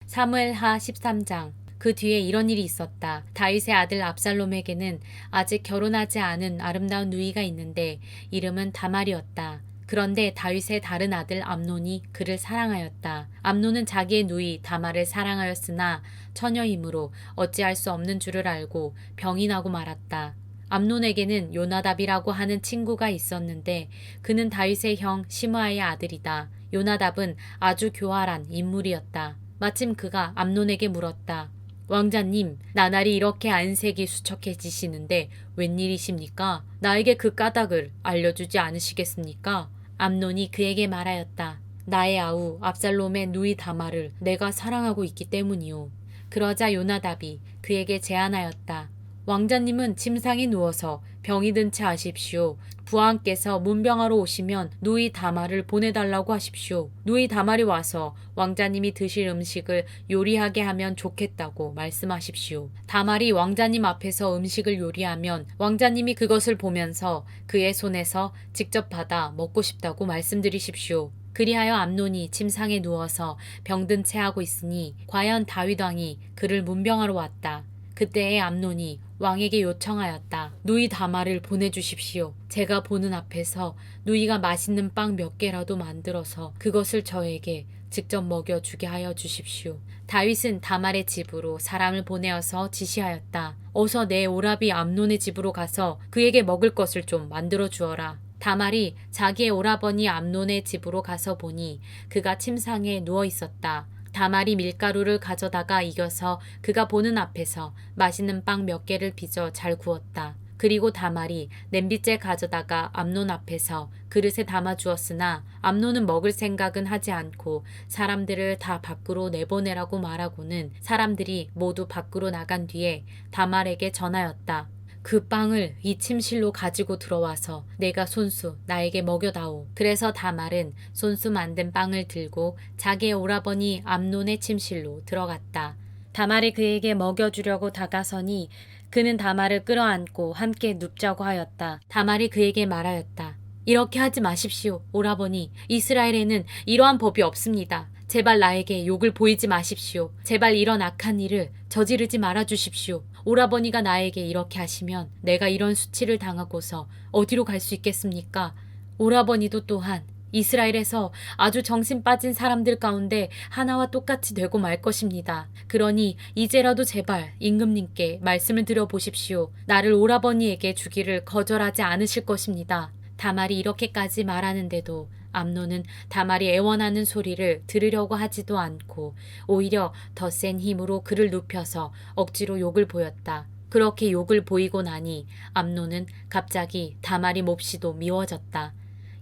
사무엘하 13장. 그 뒤에 이런 일이 있었다. 다윗의 아들 압살롬에게는 아직 결혼하지 않은 아름다운 누이가 있는데 이름은 다말이었다. 그런데 다윗의 다른 아들 암논이 그를 사랑하였다. 암논은 자기의 누이 다말을 사랑하였으나 처녀이므로 어찌할 수 없는 줄을 알고 병이 나고 말았다. 암논에게는 요나답이라고 하는 친구가 있었는데 그는 다윗의 형 시므아의 아들이다. 요나답은 아주 교활한 인물이었다. 마침 그가 암논에게 물었다. 왕자님, 나날이 이렇게 안색이 수척해지시는데 웬일이십니까? 나에게 그 까닭을 알려주지 않으시겠습니까? 암논이 그에게 말하였다. 나의 아우 압살롬의 누이 다말을 내가 사랑하고 있기 때문이요. 그러자 요나답이 그에게 제안하였다. 왕자님은 침상에 누워서 병이 든 채 하십시오. 부하께서 문병하러 오시면 누이 다말을 보내달라고 하십시오. 누이 다말이 와서 왕자님이 드실 음식을 요리하게 하면 좋겠다고 말씀하십시오. 다말이 왕자님 앞에서 음식을 요리하면 왕자님이 그것을 보면서 그의 손에서 직접 받아 먹고 싶다고 말씀드리십시오. 그리하여 암논이 침상에 누워서 병든 채 하고 있으니 과연 다윗 왕이 그를 문병하러 왔다. 그때에 암논이 왕에게 요청하였다. 누이 다말을 보내주십시오. 제가 보는 앞에서 누이가 맛있는 빵 몇 개라도 만들어서 그것을 저에게 직접 먹여주게 하여 주십시오. 다윗은 다말의 집으로 사람을 보내어서 지시하였다. 어서 내 오라비 암논의 집으로 가서 그에게 먹을 것을 좀 만들어 주어라. 다말이 자기의 오라버니 암논의 집으로 가서 보니 그가 침상에 누워 있었다. 다말이 밀가루를 가져다가 익어서 그가 보는 앞에서 맛있는 빵 몇 개를 빚어 잘 구웠다. 그리고 다말이 냄비째 가져다가 암논 앞에서 그릇에 담아 주었으나 암논은 먹을 생각은 하지 않고 사람들을 다 밖으로 내보내라고 말하고는 사람들이 모두 밖으로 나간 뒤에 다말에게 전하였다. 그 빵을 이 침실로 가지고 들어와서 내가 손수 나에게 먹여다오. 그래서 다말은 손수 만든 빵을 들고 자기의 오라버니 암논의 침실로 들어갔다. 다말이 그에게 먹여주려고 다가서니 그는 다말을 끌어안고 함께 눕자고 하였다. 다말이 그에게 말하였다. 이렇게 하지 마십시오, 오라버니. 이스라엘에는 이러한 법이 없습니다. 제발 나에게 욕을 보이지 마십시오. 제발 이런 악한 일을 저지르지 말아 주십시오. 오라버니가 나에게 이렇게 하시면 내가 이런 수치를 당하고서 어디로 갈 수 있겠습니까? 오라버니도 또한 이스라엘에서 아주 정신 빠진 사람들 가운데 하나와 똑같이 되고 말 것입니다. 그러니 이제라도 제발 임금님께 말씀을 드려보십시오. 나를 오라버니에게 주기를 거절하지 않으실 것입니다. 다말이 이렇게까지 말하는데도 암논은 다말이 애원하는 소리를 들으려고 하지도 않고 오히려 더 센 힘으로 그를 눕혀서 억지로 욕을 보였다. 그렇게 욕을 보이고 나니 암논은 갑자기 다말이 몹시도 미워졌다.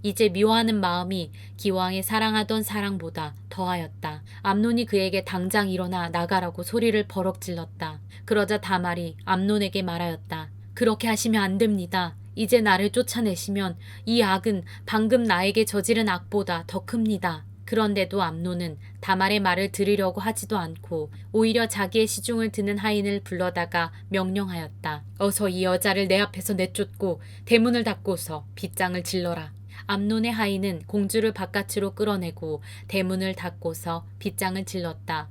이제 미워하는 마음이 기왕에 사랑하던 사랑보다 더하였다. 암논이 그에게 당장 일어나 나가라고 소리를 버럭 질렀다. 그러자 다말이 암논에게 말하였다. 그렇게 하시면 안 됩니다. 이제 나를 쫓아내시면 이 악은 방금 나에게 저지른 악보다 더 큽니다. 그런데도 암논은 다말의 말을 들으려고 하지도 않고 오히려 자기의 시중을 드는 하인을 불러다가 명령하였다. 어서 이 여자를 내 앞에서 내쫓고 대문을 닫고서 빗장을 질러라. 암논의 하인은 공주를 바깥으로 끌어내고 대문을 닫고서 빗장을 질렀다.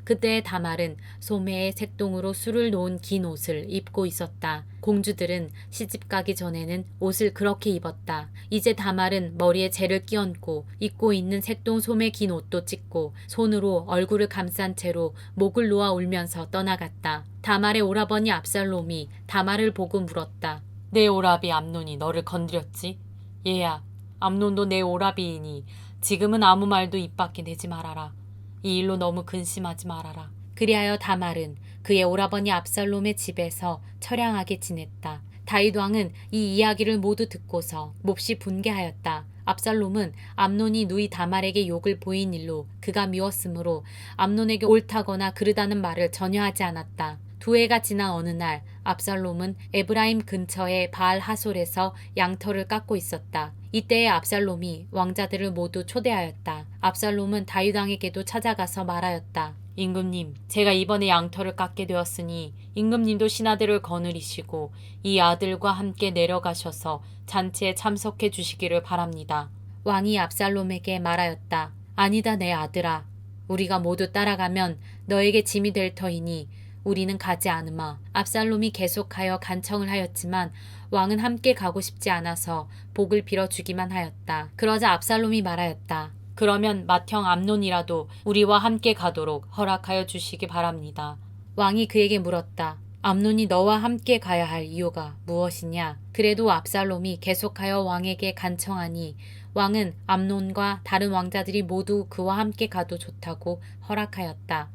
그때 다말은 소매에 색동으로 술을 놓은 긴 옷을 입고 있었다. 공주들은 시집가기 전에는 옷을 그렇게 입었다. 이제 다말은 머리에 재를 끼얹고 입고 있는 색동 소매 긴 옷도 찢고 손으로 얼굴을 감싼 채로 목을 놓아 울면서 떠나갔다. 다말의 오라버니 압살롬이 다말을 보고 물었다. 내 오라비 암논이 너를 건드렸지? 얘야, 암논도 내 오라비이니 지금은 아무 말도 입 밖에 내지 말아라. 이 일로 너무 근심하지 말아라. 그리하여 다말은 그의 오라버니 압살롬의 집에서 처량하게 지냈다. 다윗 왕은 이 이야기를 모두 듣고서 몹시 분개하였다. 압살롬은 암논이 누이 다말에게 욕을 보인 일로 그가 미웠으므로 암논에게 옳다거나 그르다는 말을 전혀 하지 않았다. 두 해가 지난 어느 날 압살롬은 에브라임 근처의 바알 하솔에서 양털을 깎고 있었다. 이때에 압살롬이 왕자들을 모두 초대하였다. 압살롬은 다윗 왕에게도 찾아가서 말하였다. 임금님, 제가 이번에 양털을 깎게 되었으니 임금님도 신하들을 거느리시고 이 아들과 함께 내려가셔서 잔치에 참석해 주시기를 바랍니다. 왕이 압살롬에게 말하였다. 아니다 내 아들아. 우리가 모두 따라가면 너에게 짐이 될 터이니 우리는 가지 않으마. 압살롬이 계속하여 간청을 하였지만 왕은 함께 가고 싶지 않아서 복을 빌어주기만 하였다. 그러자 압살롬이 말하였다. 그러면 맏형 암논이라도 우리와 함께 가도록 허락하여 주시기 바랍니다. 왕이 그에게 물었다. 암논이 너와 함께 가야 할 이유가 무엇이냐? 그래도 압살롬이 계속하여 왕에게 간청하니 왕은 암논과 다른 왕자들이 모두 그와 함께 가도 좋다고 허락하였다.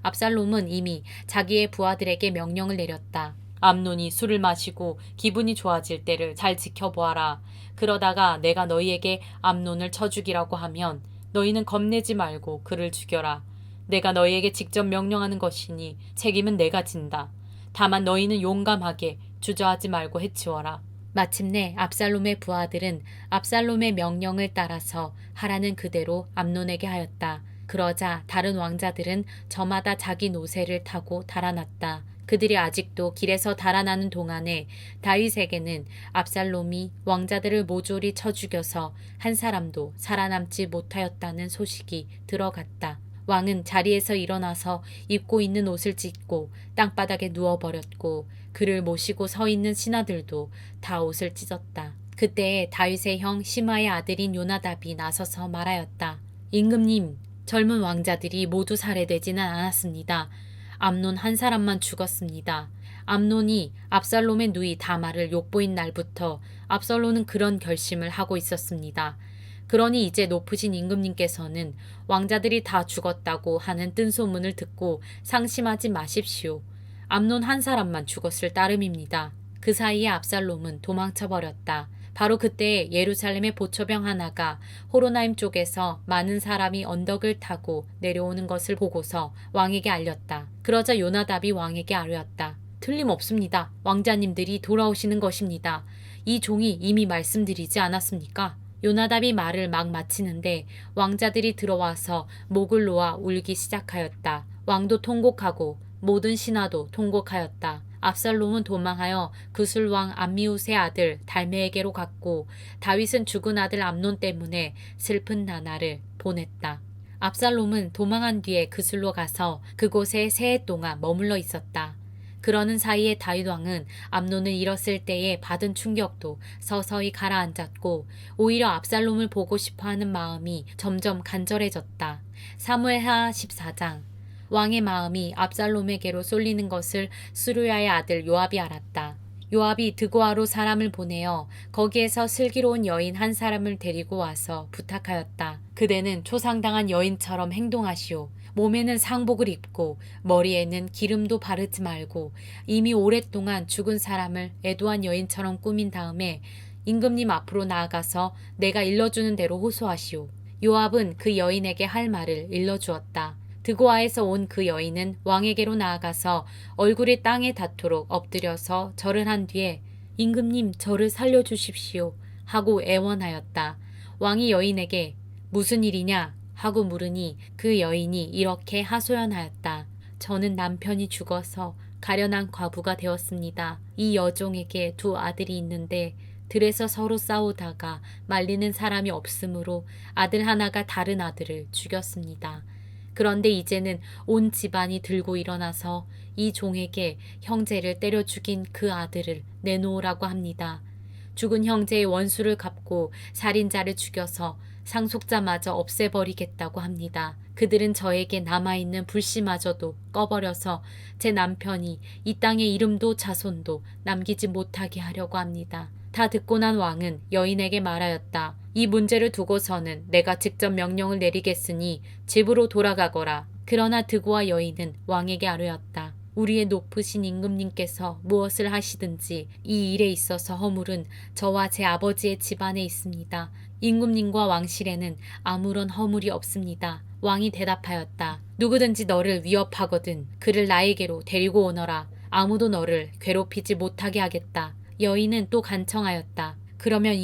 압살롬은 이미 자기의 부하들에게 명령을 내렸다. 암논이 술을 마시고 기분이 좋아질 때를 잘 지켜보아라. 그러다가 내가 너희에게 암논을 쳐 죽이라고 하면 너희는 겁내지 말고 그를 죽여라. 내가 너희에게 직접 명령하는 것이니 책임은 내가 진다. 다만 너희는 용감하게 주저하지 말고 해치워라. 마침내 압살롬의 부하들은 압살롬의 명령을 따라서 하라는 그대로 암논에게 하였다. 그러자 다른 왕자들은 저마다 자기 노새를 타고 달아났다. 그들이 아직도 길에서 달아나는 동안에 다윗에게는 압살롬이 왕자들을 모조리 쳐 죽여서 한 사람도 살아남지 못하였다는 소식이 들어갔다. 왕은 자리에서 일어나서 입고 있는 옷을 찢고 땅바닥에 누워버렸고 그를 모시고 서 있는 신하들도 다 옷을 찢었다. 그때 다윗의 형 시마의 아들인 요나답이 나서서 말하였다. 임금님, 젊은 왕자들이 모두 살해되지는 않았습니다. 암논 한 사람만 죽었습니다. 암논이 압살롬의 누이 다말을 욕보인 날부터 압살롬은 그런 결심을 하고 있었습니다. 그러니 이제 높으신 임금님께서는 왕자들이 다 죽었다고 하는 뜬소문을 듣고 상심하지 마십시오. 암논 한 사람만 죽었을 따름입니다. 그 사이에 압살롬은 도망쳐버렸다. 바로 그때 예루살렘의 보초병 하나가 호로나임 쪽에서 많은 사람이 언덕을 타고 내려오는 것을 보고서 왕에게 알렸다. 그러자 요나답이 왕에게 아뢰었다. 틀림없습니다. 왕자님들이 돌아오시는 것입니다. 이 종이 이미 말씀드리지 않았습니까? 요나답이 말을 막 마치는데 왕자들이 들어와서 목을 놓아 울기 시작하였다. 왕도 통곡하고 모든 신하도 통곡하였다. 압살롬은 도망하여 구슬왕 암미웃의 아들 달메에게로 갔고 다윗은 죽은 아들 암논 때문에 슬픈 나날을 보냈다. 압살롬은 도망한 뒤에 그슬로 가서 그곳에 세 해 동안 머물러 있었다. 그러는 사이에 다윗 왕은 암논을 잃었을 때에 받은 충격도 서서히 가라앉았고 오히려 압살롬을 보고 싶어하는 마음이 점점 간절해졌다. 사무엘하 14장. 왕의 마음이 압살롬에게로 쏠리는 것을 수르야의 아들 요압이 알았다. 요압이 드고아로 사람을 보내어 거기에서 슬기로운 여인 한 사람을 데리고 와서 부탁하였다. 그대는 초상당한 여인처럼 행동하시오. 몸에는 상복을 입고 머리에는 기름도 바르지 말고 이미 오랫동안 죽은 사람을 애도한 여인처럼 꾸민 다음에 임금님 앞으로 나아가서 내가 일러주는 대로 호소하시오. 요압은 그 여인에게 할 말을 일러주었다. 드고아에서 온 그 여인은 왕에게로 나아가서 얼굴이 땅에 닿도록 엎드려서 절을 한 뒤에 임금님 저를 살려주십시오 하고 애원하였다. 왕이 여인에게 무슨 일이냐 하고 물으니 그 여인이 이렇게 하소연하였다. 저는 남편이 죽어서 가련한 과부가 되었습니다. 이 여종에게 두 아들이 있는데 들에서 서로 싸우다가 말리는 사람이 없으므로 아들 하나가 다른 아들을 죽였습니다. 그런데 이제는 온 집안이 들고 일어나서 이 종에게 형제를 때려 죽인 그 아들을 내놓으라고 합니다. 죽은 형제의 원수를 갚고 살인자를 죽여서 상속자마저 없애버리겠다고 합니다. 그들은 저에게 남아있는 불씨마저도 꺼버려서 제 남편이 이 땅에 이름도 자손도 남기지 못하게 하려고 합니다. 다 듣고 난 왕은 여인에게 말하였다. 이 문제를 두고서는 내가 직접 명령을 내리겠으니 집으로 돌아가거라. 그러나 드고아 여인은 왕에게 아뢰었다. 우리의 높으신 임금님께서 무엇을 하시든지 이 일에 있어서 허물은 저와 제 아버지의 집안에 있습니다. 임금님과 왕실에는 아무런 허물이 없습니다. 왕이 대답하였다. 누구든지 너를 위협하거든 그를 나에게로 데리고 오너라. 아무도 너를 괴롭히지 못하게 하겠다. 여인은 또 간청하였다. 그러면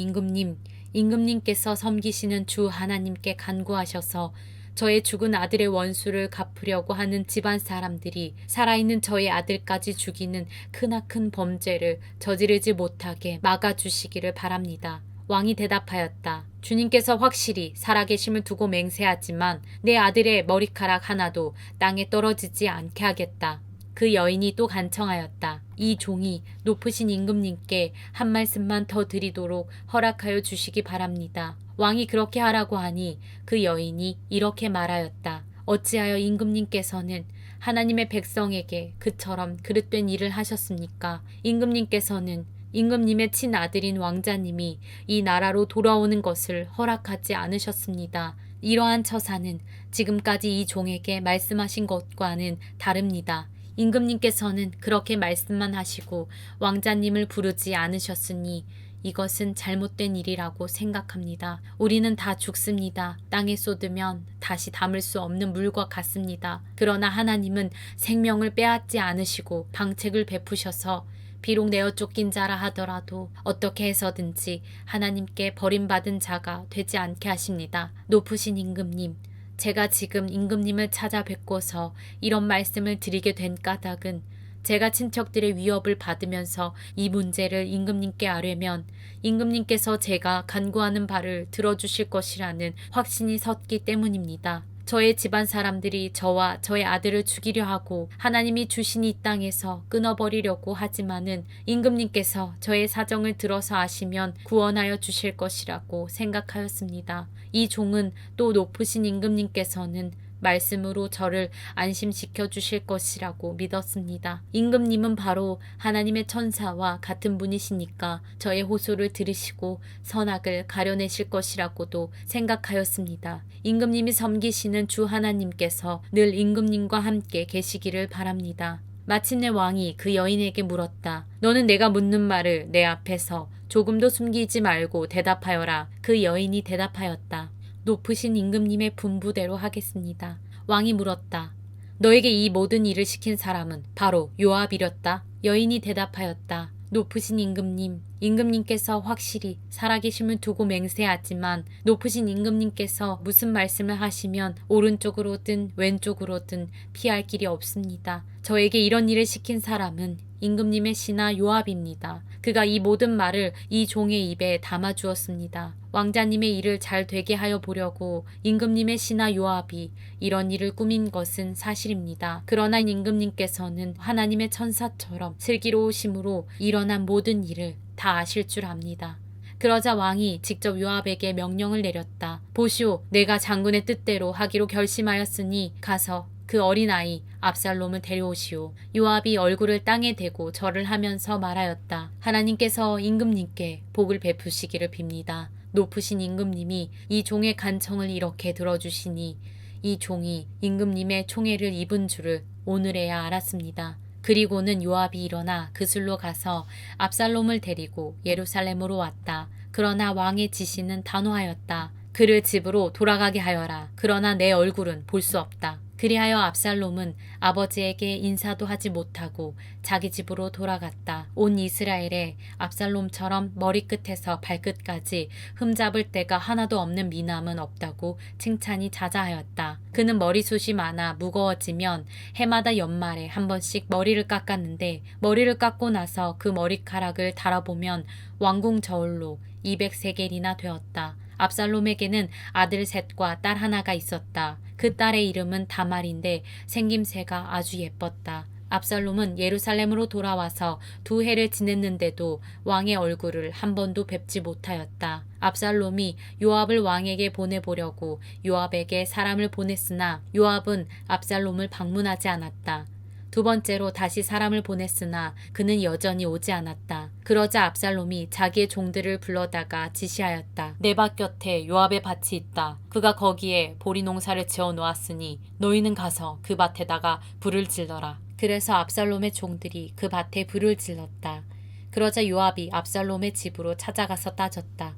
임금님께서 섬기시는 주 하나님께 간구하셔서 저의 죽은 아들의 원수를 갚으려고 하는 집안 사람들이 살아있는 저의 아들까지 죽이는 크나큰 범죄를 저지르지 못하게 막아주시기를 바랍니다. 왕이 대답하였다. 주님께서 확실히 살아계심을 두고 맹세하지만 내 아들의 머리카락 하나도 땅에 떨어지지 않게 하겠다. 그 여인이 또 간청하였다. 이 종이 높으신 임금님께 한 말씀만 더 드리도록 허락하여 주시기 바랍니다. 왕이 그렇게 하라고 하니 그 여인이 이렇게 말하였다. 어찌하여 임금님께서는 하나님의 백성에게 그처럼 그릇된 일을 하셨습니까? 임금님께서는 임금님의 친아들인 왕자님이 이 나라로 돌아오는 것을 허락하지 않으셨습니다. 이러한 처사는 지금까지 이 종에게 말씀하신 것과는 다릅니다. 임금님께서는 그렇게 말씀만 하시고 왕자님을 부르지 않으셨으니 이것은 잘못된 일이라고 생각합니다. 우리는 다 죽습니다. 땅에 쏟으면 다시 담을 수 없는 물과 같습니다. 그러나 하나님은 생명을 빼앗지 않으시고 방책을 베푸셔서 비록 내어 쫓긴 자라 하더라도 어떻게 해서든지 하나님께 버림받은 자가 되지 않게 하십니다. 높으신 임금님, 제가 지금 임금님을 찾아뵙고서 이런 말씀을 드리게 된 까닭은 제가 친척들의 위협을 받으면서 이 문제를 임금님께 아뢰면 임금님께서 제가 간구하는 바를 들어주실 것이라는 확신이 섰기 때문입니다. 저의 집안 사람들이 저와 저의 아들을 죽이려 하고 하나님이 주신 이 땅에서 끊어버리려고 하지만은 임금님께서 저의 사정을 들어서 아시면 구원하여 주실 것이라고 생각하였습니다. 이 종은 또 높으신 임금님께서는 말씀으로 저를 안심시켜 주실 것이라고 믿었습니다. 임금님은 바로 하나님의 천사와 같은 분이시니까 저의 호소를 들으시고 선악을 가려내실 것이라고도 생각하였습니다. 임금님이 섬기시는 주 하나님께서 늘 임금님과 함께 계시기를 바랍니다. 마침내 왕이 그 여인에게 물었다. 너는 내가 묻는 말을 내 앞에서 조금도 숨기지 말고 대답하여라. 그 여인이 대답하였다. 높으신 임금님의 분부대로 하겠습니다. 왕이 물었다. 너에게 이 모든 일을 시킨 사람은 바로 요압이렸다. 여인이 대답하였다. 높으신 임금님, 임금님께서 확실히 살아계심을 두고 맹세하지만 높으신 임금님께서 무슨 말씀을 하시면 오른쪽으로든 왼쪽으로든 피할 길이 없습니다. 저에게 이런 일을 시킨 사람은 임금님의 신하 요압입니다. 그가 이 모든 말을 이 종의 입에 담아주었습니다. 왕자님의 일을 잘 되게 하여 보려고 임금님의 신하 요압이 이런 일을 꾸민 것은 사실입니다. 그러나 임금님께서는 하나님의 천사처럼 슬기로우심으로 일어난 모든 일을 다 아실 줄 압니다. 그러자 왕이 직접 요압에게 명령을 내렸다. 보시오, 내가 장군의 뜻대로 하기로 결심하였으니 가서 그 어린아이 압살롬을 데려오시오. 요압이 얼굴을 땅에 대고 절을 하면서 말하였다. 하나님께서 임금님께 복을 베푸시기를 빕니다. 높으신 임금님이 이 종의 간청을 이렇게 들어주시니 이 종이 임금님의 총애를 입은 줄을 오늘에야 알았습니다. 그리고는 요압이 일어나 그술로 가서 압살롬을 데리고 예루살렘으로 왔다. 그러나 왕의 지시는 단호하였다. 그를 집으로 돌아가게 하여라. 그러나 내 얼굴은 볼 수 없다. 그리하여 압살롬은 아버지에게 인사도 하지 못하고 자기 집으로 돌아갔다. 온 이스라엘에 압살롬처럼 머리끝에서 발끝까지 흠잡을 데가 하나도 없는 미남은 없다고 칭찬이 자자하였다. 그는 머리숱이 많아 무거워지면 해마다 연말에 한 번씩 머리를 깎았는데 머리를 깎고 나서 그 머리카락을 달아보면 왕궁 저울로 200세겔이나 되었다. 압살롬에게는 아들 셋과 딸 하나가 있었다. 그 딸의 이름은 다말인데 생김새가 아주 예뻤다. 압살롬은 예루살렘으로 돌아와서 2해를 지냈는데도 왕의 얼굴을 한 번도 뵙지 못하였다. 압살롬이 요압을 왕에게 보내보려고 요압에게 사람을 보냈으나 요압은 압살롬을 방문하지 않았다. 2번째로 다시 사람을 보냈으나 그는 여전히 오지 않았다. 그러자 압살롬이 자기의 종들을 불러다가 지시하였다. 내 밭 곁에 요압의 밭이 있다. 그가 거기에 보리 농사를 지어 놓았으니 너희는 가서 그 밭에다가 불을 질러라. 그래서 압살롬의 종들이 그 밭에 불을 질렀다. 그러자 요압이 압살롬의 집으로 찾아가서 따졌다.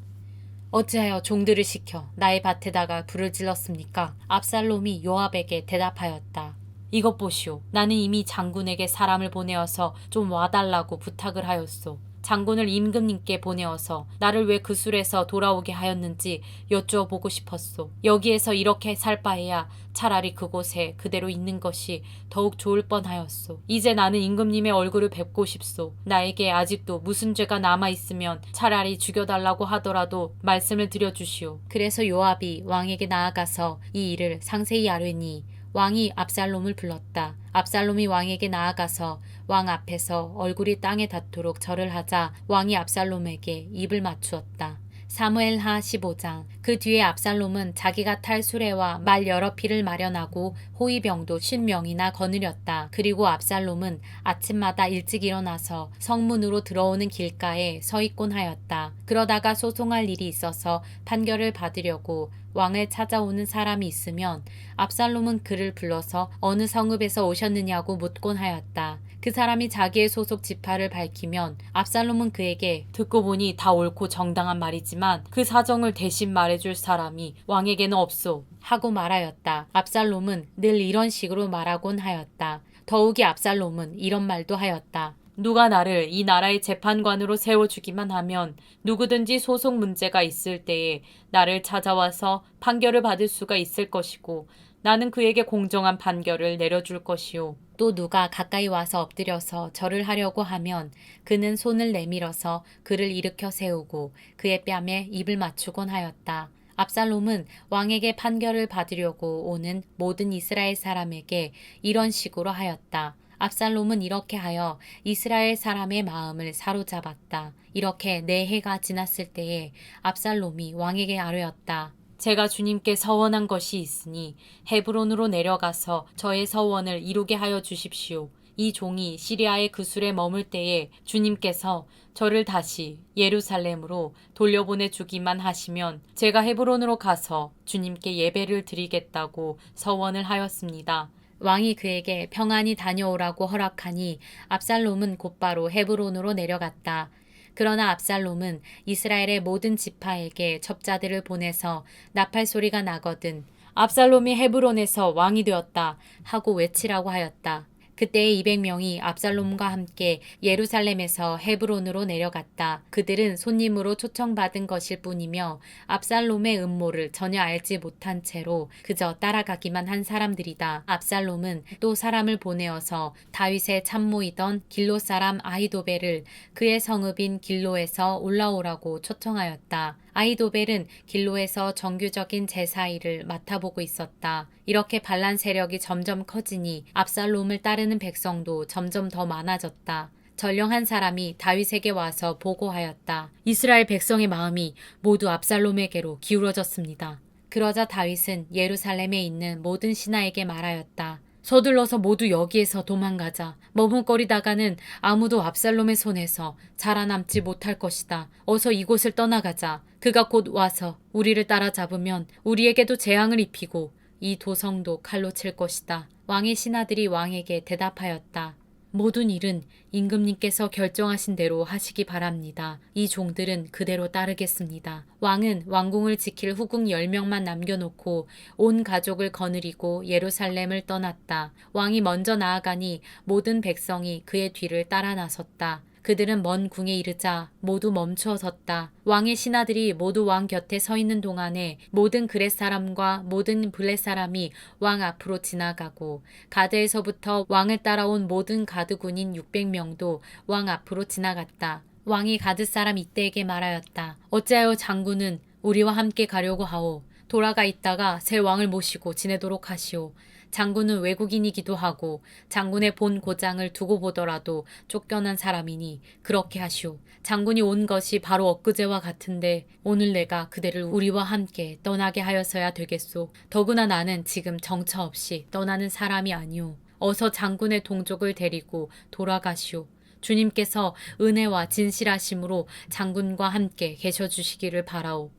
어찌하여 종들을 시켜 나의 밭에다가 불을 질렀습니까? 압살롬이 요압에게 대답하였다. 이것 보시오. 나는 이미 장군에게 사람을 보내어서 좀 와달라고 부탁을 하였소. 장군을 임금님께 보내어서 나를 왜 그 술에서 돌아오게 하였는지 여쭈어보고 싶었소. 여기에서 이렇게 살 바에야 차라리 그곳에 그대로 있는 것이 더욱 좋을 뻔하였소. 이제 나는 임금님의 얼굴을 뵙고 싶소. 나에게 아직도 무슨 죄가 남아있으면 차라리 죽여달라고 하더라도 말씀을 드려주시오. 그래서 요압이 왕에게 나아가서 이 일을 상세히 아뢰니 왕이 압살롬을 불렀다. 압살롬이 왕에게 나아가서 왕 앞에서 얼굴이 땅에 닿도록 절을 하자 왕이 압살롬에게 입을 맞추었다. 사무엘하 15장. 그 뒤에 압살롬은 자기가 탈 수레와 말 여러匹를 마련하고 호위병도 50명이나 거느렸다. 그리고 압살롬은 아침마다 일찍 일어나서 성문으로 들어오는 길가에 서 있곤 하였다. 그러다가 소송할 일이 있어서 판결을 받으려고 왕을 찾아오는 사람이 있으면 압살롬은 그를 불러서 어느 성읍에서 오셨느냐고 묻곤 하였다. 그 사람이 자기의 소속 지파를 밝히면 압살롬은 그에게 듣고 보니 다 옳고 정당한 말이지만 그 사정을 대신 말해줄 사람이 왕에게는 없소 하고 말하였다. 압살롬은 늘 이런 식으로 말하곤 하였다. 더욱이 압살롬은 이런 말도 하였다. 누가 나를 이 나라의 재판관으로 세워주기만 하면 누구든지 소송 문제가 있을 때에 나를 찾아와서 판결을 받을 수가 있을 것이고 나는 그에게 공정한 판결을 내려줄 것이요. 또 누가 가까이 와서 엎드려서 절을 하려고 하면 그는 손을 내밀어서 그를 일으켜 세우고 그의 뺨에 입을 맞추곤 하였다. 압살롬은 왕에게 판결을 받으려고 오는 모든 이스라엘 사람에게 이런 식으로 하였다. 압살롬은 이렇게 하여 이스라엘 사람의 마음을 사로잡았다. 이렇게 4해가 지났을 때에 압살롬이 왕에게 아뢰었다. 제가 주님께 서원한 것이 있으니 헤브론으로 내려가서 저의 서원을 이루게 하여 주십시오. 이 종이 시리아의 그 술에 머물 때에 주님께서 저를 다시 예루살렘으로 돌려보내 주기만 하시면 제가 헤브론으로 가서 주님께 예배를 드리겠다고 서원을 하였습니다. 왕이 그에게 평안히 다녀오라고 허락하니 압살롬은 곧바로 헤브론으로 내려갔다. 그러나 압살롬은 이스라엘의 모든 지파에게 첩자들을 보내서 나팔 소리가 나거든 압살롬이 헤브론에서 왕이 되었다 하고 외치라고 하였다. 그때에 200명이 압살롬과 함께 예루살렘에서 헤브론으로 내려갔다. 그들은 손님으로 초청받은 것일 뿐이며 압살롬의 음모를 전혀 알지 못한 채로 그저 따라가기만 한 사람들이다. 압살롬은 또 사람을 보내어서 다윗의 참모이던 길로 사람 아히도벨을 그의 성읍인 길로에서 올라오라고 초청하였다. 아히도벨은 길로에서 정규적인 제사 일을 맡아보고 있었다. 이렇게 반란 세력이 점점 커지니 압살롬을 따르는 백성도 점점 더 많아졌다. 전령한 사람이 다윗에게 와서 보고하였다. 이스라엘 백성의 마음이 모두 압살롬에게로 기울어졌습니다. 그러자 다윗은 예루살렘에 있는 모든 신하에게 말하였다. 서둘러서 모두 여기에서 도망가자. 머뭇거리다가는 아무도 압살롬의 손에서 살아남지 못할 것이다. 어서 이곳을 떠나가자. 그가 곧 와서 우리를 따라잡으면 우리에게도 재앙을 입히고 이 도성도 칼로 칠 것이다. 왕의 신하들이 왕에게 대답하였다. 모든 일은 임금님께서 결정하신 대로 하시기 바랍니다. 이 종들은 그대로 따르겠습니다. 왕은 왕궁을 지킬 후궁 10명만 남겨놓고 온 가족을 거느리고 예루살렘을 떠났다. 왕이 먼저 나아가니 모든 백성이 그의 뒤를 따라 나섰다. 그들은 먼 궁에 이르자 모두 멈추어 섰다. 왕의 신하들이 모두 왕 곁에 서 있는 동안에 모든 그렛 사람과 모든 블렛 사람이 왕 앞으로 지나가고 가드에서부터 왕을 따라온 모든 가드 군인 600명도 왕 앞으로 지나갔다. 왕이 가드 사람 이때에게 말하였다. 어찌하여 장군은 우리와 함께 가려고 하오. 돌아가 있다가 새 왕을 모시고 지내도록 하시오. 장군은 외국인이기도 하고 장군의 본 고장을 두고 보더라도 쫓겨난 사람이니 그렇게 하시오. 장군이 온 것이 바로 엊그제와 같은데 오늘 내가 그대를 우리와 함께 떠나게 하여서야 되겠소. 더구나 나는 지금 정처 없이 떠나는 사람이 아니오. 어서 장군의 동족을 데리고 돌아가시오. 주님께서 은혜와 진실하심으로 장군과 함께 계셔주시기를 바라오.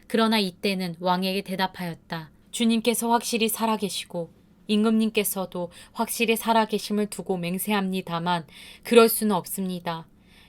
그러나 이때는 왕에게 대답하였다. 주님께서 확실히 살아계시고 임금님께서도 확실히 살아계심을 두고 맹세합니다만 그럴 수는 없습니다.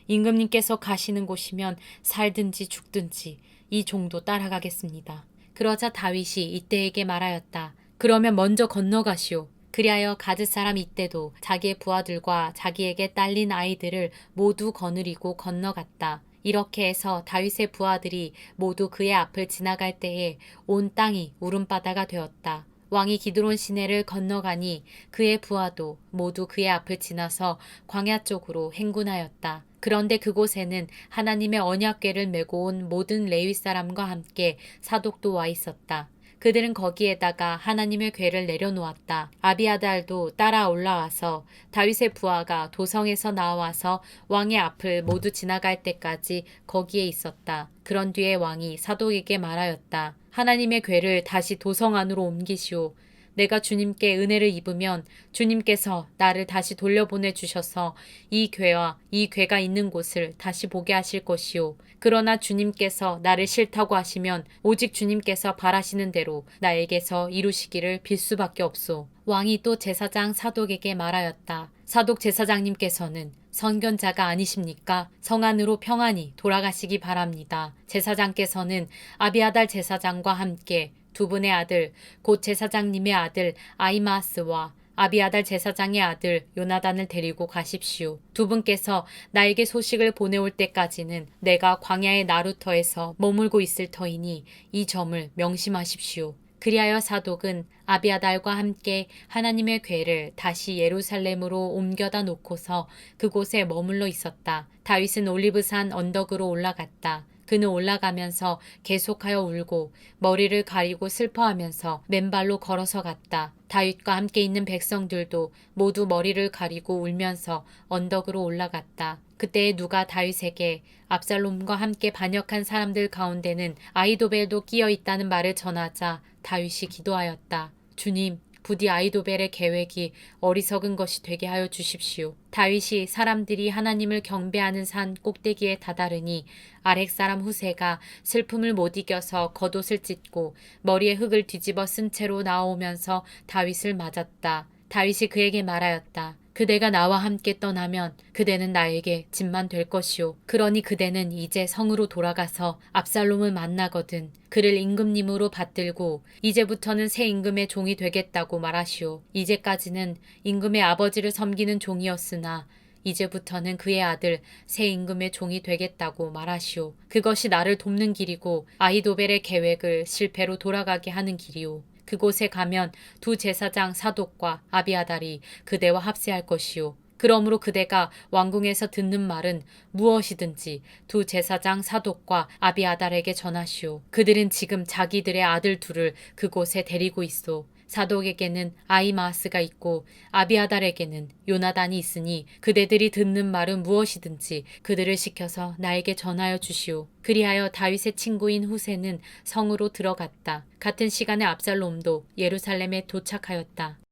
임금님께서 가시는 곳이면 살든지 죽든지 이 종도 따라가겠습니다. 그러자 다윗이 이때에게 말하였다. 그러면 먼저 건너가시오. 그리하여 가드 사람 이때도 자기의 부하들과 자기에게 딸린 아이들을 모두 거느리고 건너갔다. 이렇게 해서 다윗의 부하들이 모두 그의 앞을 지나갈 때에 온 땅이 울음바다가 되었다. 왕이 기드론 시내를 건너가니 그의 부하도 모두 그의 앞을 지나서 광야 쪽으로 행군하였다. 그런데 그곳에는 하나님의 언약궤를 메고 온 모든 레위 사람과 함께 사독도 와 있었다. 그들은 거기에다가 하나님의 궤를 내려놓았다. 아비아달도 따라 올라와서 다윗의 부하가 도성에서 나와서 왕의 앞을 모두 지나갈 때까지 거기에 있었다. 그런 뒤에 왕이 사독에게 말하였다. 하나님의 궤를 다시 도성 안으로 옮기시오. 내가 주님께 은혜를 입으면 주님께서 나를 다시 돌려보내 주셔서 이 궤와 이 궤가 있는 곳을 다시 보게 하실 것이오. 그러나 주님께서 나를 싫다고 하시면 오직 주님께서 바라시는 대로 나에게서 이루시기를 빌 수밖에 없소. 왕이 또 제사장 사독에게 말하였다. 사독 제사장님께서는 선견자가 아니십니까? 성 안으로 평안히 돌아가시기 바랍니다. 제사장께서는 아비아달 제사장과 함께 두 분의 아들, 곧 제사장님의 아들 아히마아스와 아비아달 제사장의 아들 요나단을 데리고 가십시오. 두 분께서 나에게 소식을 보내올 때까지는 내가 광야의 나루터에서 머물고 있을 터이니 이 점을 명심하십시오. 그리하여 사독은 아비아달과 함께 하나님의 궤를 다시 예루살렘으로 옮겨다 놓고서 그곳에 머물러 있었다. 다윗은 올리브산 언덕으로 올라갔다. 그는 올라가면서 계속하여 울고 머리를 가리고 슬퍼하면서 맨발로 걸어서 갔다. 다윗과 함께 있는 백성들도 모두 머리를 가리고 울면서 언덕으로 올라갔다. 그때에 누가 다윗에게 압살롬과 함께 반역한 사람들 가운데는 아히도벨도 끼어 있다는 말을 전하자 다윗이 기도하였다. 주님, 부디 아히도벨의 계획이 어리석은 것이 되게 하여 주십시오. 다윗이 사람들이 하나님을 경배하는 산 꼭대기에 다다르니 아렉 사람 후세가 슬픔을 못 이겨서 겉옷을 찢고 머리에 흙을 뒤집어 쓴 채로 나오면서 다윗을 맞았다. 다윗이 그에게 말하였다. 그대가 나와 함께 떠나면 그대는 나에게 짐만 될 것이오. 그러니 그대는 이제 성으로 돌아가서 압살롬을 만나거든 그를 임금님으로 받들고 이제부터는 새 임금의 종이 되겠다고 말하시오. 이제까지는 임금의 아버지를 섬기는 종이었으나 이제부터는 그의 아들 새 임금의 종이 되겠다고 말하시오. 그것이 나를 돕는 길이고 아히도벨의 계획을 실패로 돌아가게 하는 길이오. 그곳에 가면 두 제사장 사독과 아비아달이 그대와 합세할 것이오. 그러므로 그대가 왕궁에서 듣는 말은 무엇이든지 두 제사장 사독과 아비아달에게 전하시오. 그들은 지금 자기들의 아들 둘을 그곳에 데리고 있어. 사독에게는 아히마아스가 있고 아비아달에게는 요나단이 있으니 그대들이 듣는 말은 무엇이든지 그들을 시켜서 나에게 전하여 주시오. 그리하여 다윗의 친구인 후세는 성으로 들어갔다. 같은 시간에 압살롬도 예루살렘에 도착하였다.